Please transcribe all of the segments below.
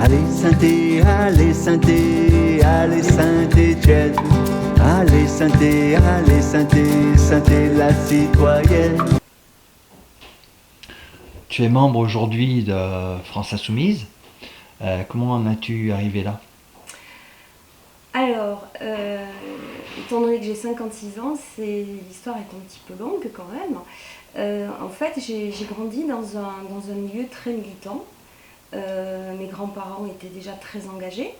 allez Saint-Étienne, allez Saint-Étienne, la citoyenne. Tu es membre aujourd'hui de France Insoumise. Comment en as-tu arrivé là? Alors, étant donné que j'ai 56 ans, l'histoire est un petit peu longue quand même. En fait, j'ai grandi dans un milieu très militant. Mes grands-parents étaient déjà très engagés.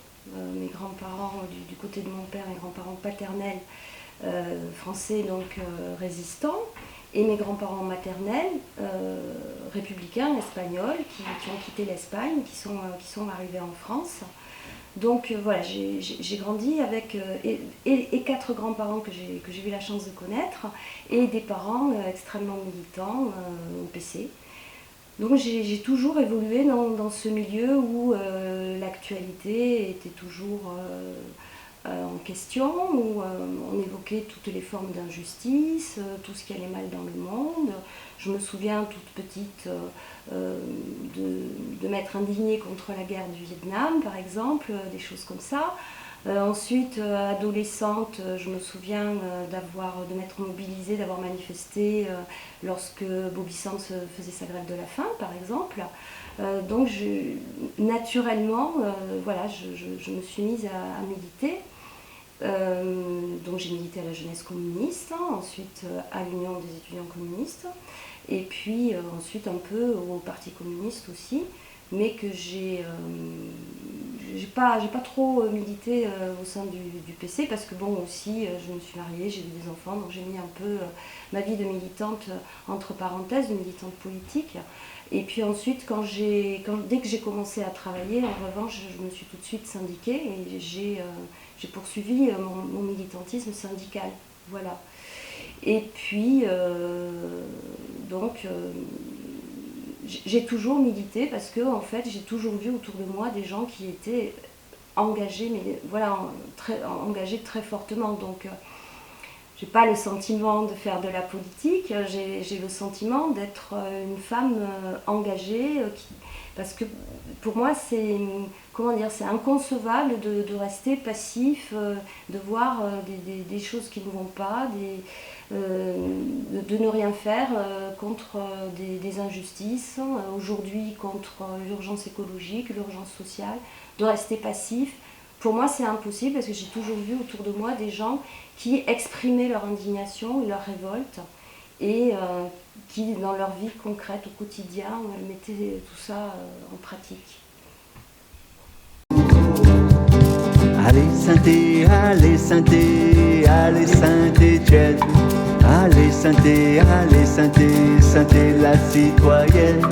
Mes grands-parents du côté de mon père, mes grands-parents paternels, français, donc résistants, et mes grands-parents maternels, républicains, espagnols, qui ont quitté l'Espagne, qui sont arrivés en France. Donc voilà, j'ai grandi avec et 4 grands-parents que j'ai eu la chance de connaître, et des parents extrêmement militants au PC. Donc j'ai toujours évolué dans ce milieu où l'actualité était toujours en question, où on évoquait toutes les formes d'injustice, tout ce qui allait mal dans le monde. Je me souviens toute petite de m'être indignée contre la guerre du Vietnam, par exemple, des choses comme ça. Ensuite, adolescente, je me souviens de m'être mobilisée, d'avoir manifesté lorsque Bobby Sands faisait sa grève de la faim, par exemple. Donc, naturellement, voilà, je me suis mise à militer. Donc, j'ai milité à la jeunesse communiste, ensuite à l'Union des étudiants communistes, et puis ensuite un peu au Parti communiste aussi, mais que j'ai pas trop milité au sein du PC, parce que bon, aussi je me suis mariée, j'ai eu des enfants, donc j'ai mis un peu ma vie de militante entre parenthèses, de militante politique. Et puis ensuite, dès que j'ai commencé à travailler, en revanche, je me suis tout de suite syndiquée, et j'ai poursuivi mon militantisme syndical. Voilà. Et puis donc j'ai toujours milité, parce que en fait j'ai toujours vu autour de moi des gens qui étaient engagés, mais voilà, engagés très fortement. Donc j'ai pas le sentiment de faire de la politique, j'ai le sentiment d'être une femme engagée, parce que pour moi c'est inconcevable de rester passif, de voir des choses qui ne vont pas, de ne rien faire contre des injustices, aujourd'hui contre l'urgence écologique, l'urgence sociale, de rester passif. Pour moi, c'est impossible, parce que j'ai toujours vu autour de moi des gens qui exprimaient leur indignation et leur révolte, et qui, dans leur vie concrète au quotidien, mettaient tout ça en pratique. Allez Saint-Étienne, allez Saint-Étienne, allez Saint-Étienne, la citoyenne.